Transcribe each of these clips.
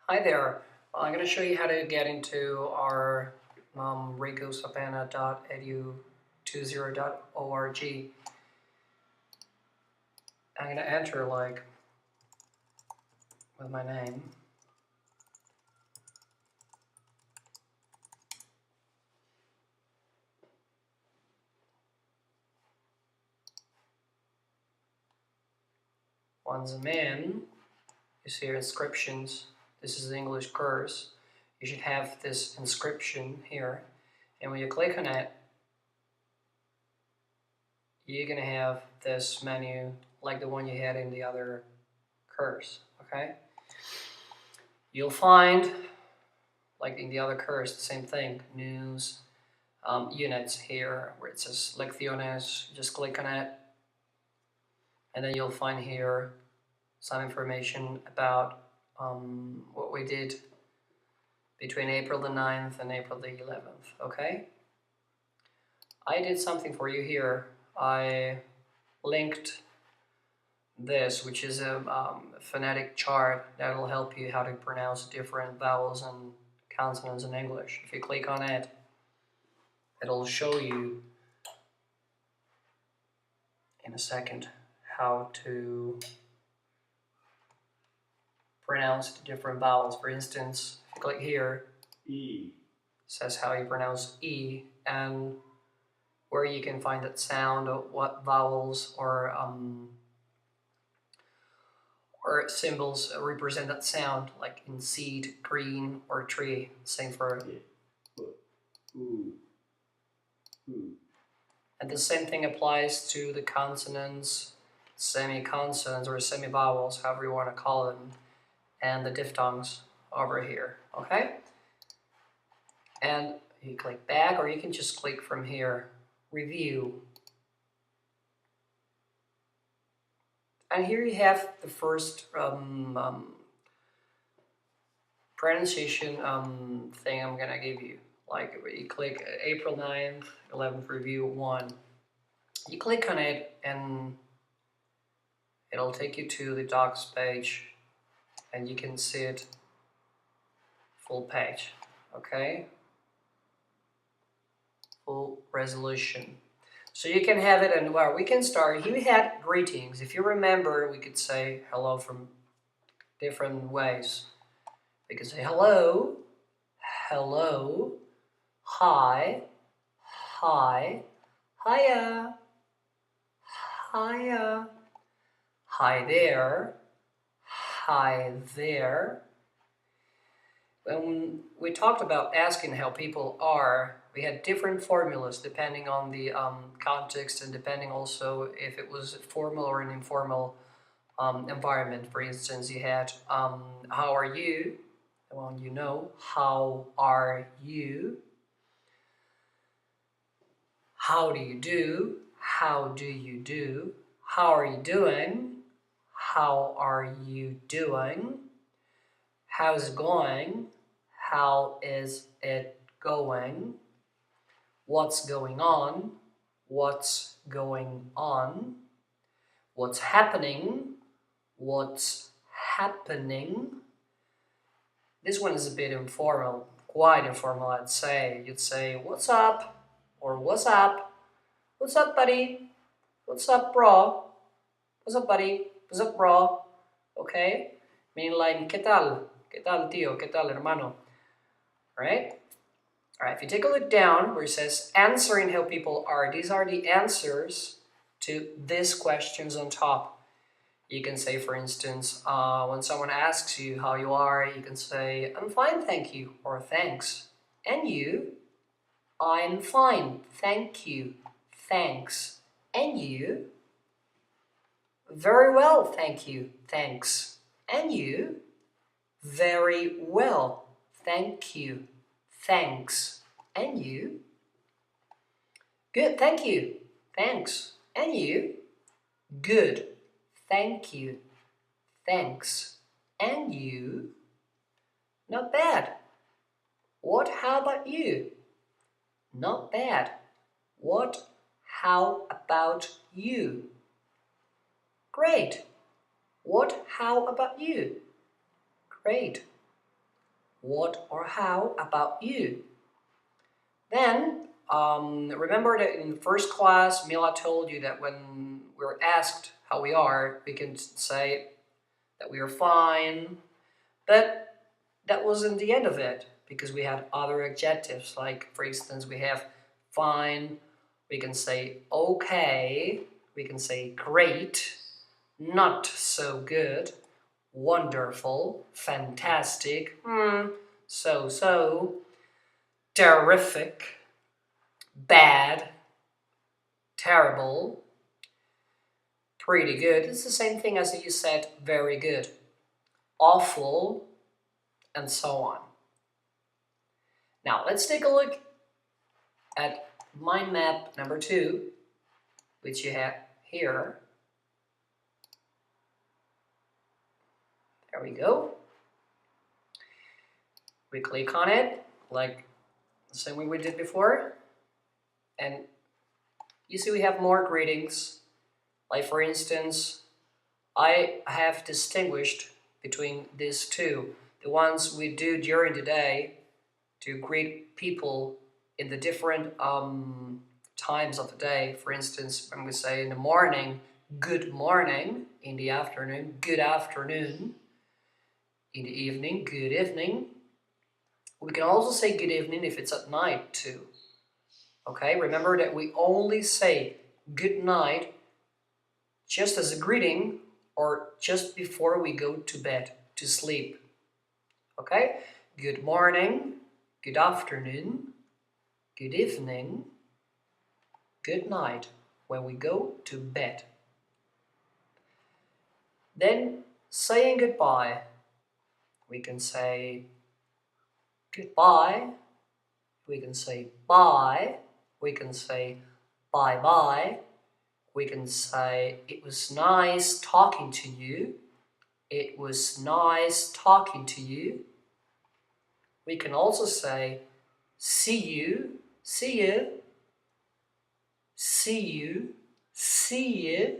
Hi there. I'm going to show you how to get into our ricosapana.edu20.org. I'm going to enter with my name. Once I'm in, you see your inscriptions. This is the English course. You should have this inscription here. And when you click on it, you're going to have this menu like the one you had in the other course. Okay? You'll find, like in the other course, the same thing. News, units here where it says lecciones. Just click on it. And then you'll find here some information about what we did between April the 9th and April the 11th, okay? I did something for you here. I linked this, which is a phonetic chart that will help you how to pronounce different vowels and consonants in English. If you click on it, it'll show you in a second how to pronounce the different vowels. For instance, if you click here, E says how you pronounce E and where you can find that sound, or what vowels or symbols represent that sound, like in seed, green, or tree. Same for U. And the same thing applies to the consonants, semi-consonants, or semi-vowels, however you want to call them, and the diphthongs over here, okay? And you click back, or you can just click from here, review. And here you have the first pronunciation thing I'm gonna give you. Like you click April 9th, 11th review 1. You click on it and it'll take you to the docs page and you can see it full page, okay? Full resolution. So you can have it, and well, we can start. Here we had greetings. If you remember, we could say hello from different ways. We could say hello, hello, hi, hi, hiya, hiya, hi there, hi there. When we talked about asking how people are, we had different formulas depending on the context and depending also if it was formal or an informal environment. For instance, you had how are you? Well, you know, how are you? How do you do? How do you do? How are you doing? How are you doing? How's it going? How is it going? What's going on? What's going on? What's happening? What's happening? This one is a bit informal, quite informal, I'd say. You'd say, what's up? Or what's up? What's up, buddy? What's up, bro? What's up, buddy? What's up, bro? Okay? Meaning like, ¿qué tal? ¿Qué tal, tío? ¿Qué tal, hermano? Right? All right, if you take a look down where it says answering how people are, these are the answers to these questions on top. You can say, for instance, when someone asks you how you are, you can say, I'm fine, thank you, or thanks. And you? I'm fine, thank you, thanks. And you? Very well, thank you, thanks. And you? Very well, thank you, thanks. And you? Good, thank you, thanks. And you? Good, thank you, thanks. And you? Not bad. What, how about you? Not bad. What, how about you? Great. What, how about you? Great. What or how about you? Then, remember that in first class, Mila told you that when we're asked how we are, we can say that we are fine. But that wasn't the end of it, because we had other adjectives. Like, for instance, we have fine, we can say okay, we can say great, not so good, wonderful, fantastic, so, terrific, bad, terrible, pretty good. It's the same thing as you said, very good, awful, and so on. Now, let's take a look at mind map number 2, which you have here. There we go. We click on it, like the same way we did before. And you see we have more greetings. Like, for instance, I have distinguished between these two. The ones we do during the day to greet people in the different times of the day. For instance, when we say in the morning, good morning; in the afternoon, good afternoon; in the evening, good evening. We can also say good evening if it's at night too. Okay, remember that we only say good night just as a greeting or just before we go to bed, to sleep. Okay, good morning, good afternoon, good evening, good night when we go to bed. Then saying goodbye, we can say goodbye, we can say bye, we can say bye-bye, we can say it was nice talking to you, it was nice talking to you. We can also say see you, see you, see you, see you,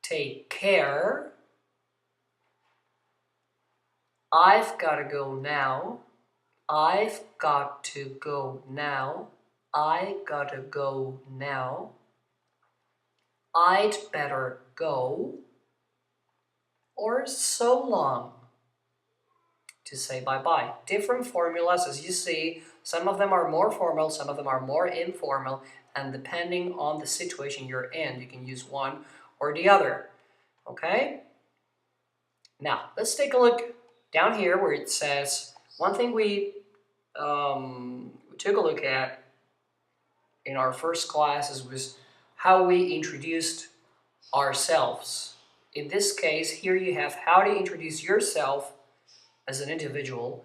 take care, I've got to go now, I've got to go now, I gotta go now, I'd better go, or so long, to say bye-bye. Different formulas, as you see, some of them are more formal, some of them are more informal, and depending on the situation you're in, you can use one or the other, okay? Now, let's take a look down here where it says, one thing we took a look at in our first classes was how we introduced ourselves. In this case, here you have how to introduce yourself as an individual,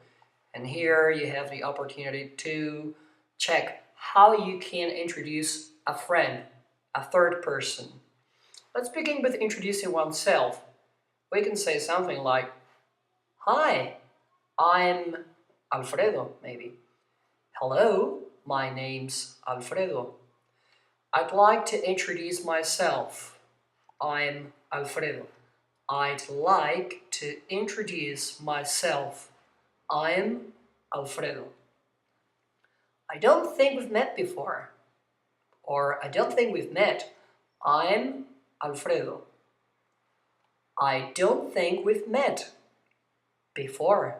and here you have the opportunity to check how you can introduce a friend, a third person. Let's begin with introducing oneself. We can say something like, hi, I'm Alfredo, maybe. Hello, my name's Alfredo. I'd like to introduce myself. I'm Alfredo. I'd like to introduce myself. I'm Alfredo. I don't think we've met before. Or I don't think we've met. I'm Alfredo. I don't think we've met before.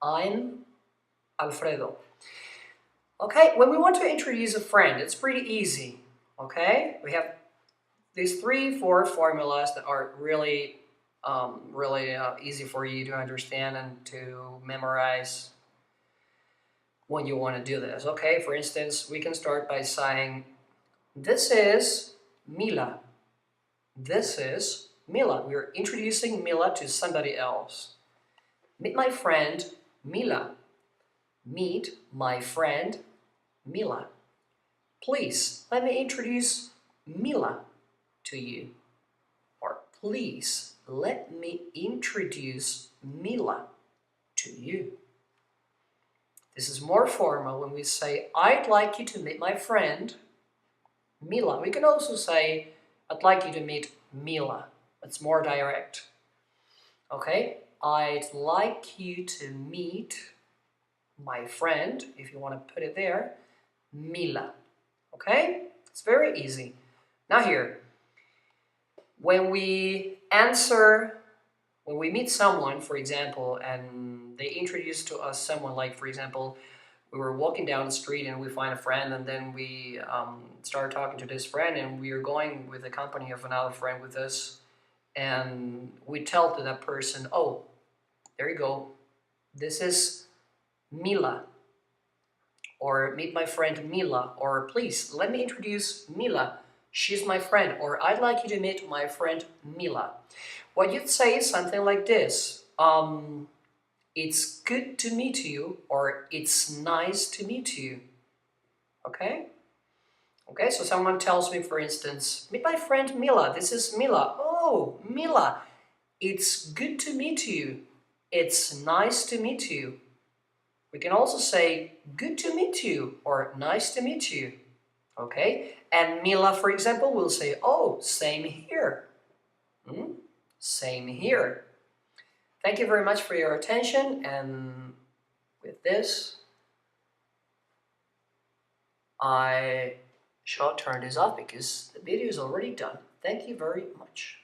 I'm Alfredo. Okay, when we want to introduce a friend, it's pretty easy. Okay, we have these 3-4 formulas that are really easy for you to understand and to memorize when you want to do this. Okay, for instance, we can start by saying, this is Mila. This is Mila. We're introducing Mila to somebody else. Meet my friend Mila. Meet my friend Mila. Please, let me introduce Mila to you. Or please, let me introduce Mila to you. This is more formal when we say, I'd like you to meet my friend Mila. We can also say, I'd like you to meet Mila. It's more direct. Okay? I'd like you to meet my friend, if you want to put it there, Mila. Okay? It's very easy. Now here, when we meet someone, for example, and they introduce to us someone, like, for example, we were walking down the street and we find a friend, and then we start talking to this friend, and we are going with the company of another friend with us, and we tell to that person, oh, there you go, this is Mila, or meet my friend Mila, or please let me introduce Mila, she's my friend, or I'd like you to meet my friend Mila. What you'd say is something like this: it's good to meet you, or it's nice to meet you. Okay? Okay, so someone tells me, for instance, meet my friend Mila, this is Mila. Oh, Mila, it's good to meet you. It's nice to meet you. We can also say good to meet you or nice to meet you. Okay, and Mila, for example, will say, oh, same here. Same here. Thank you very much for your attention, and with this, I shall turn this off because the video is already done. Thank you very much.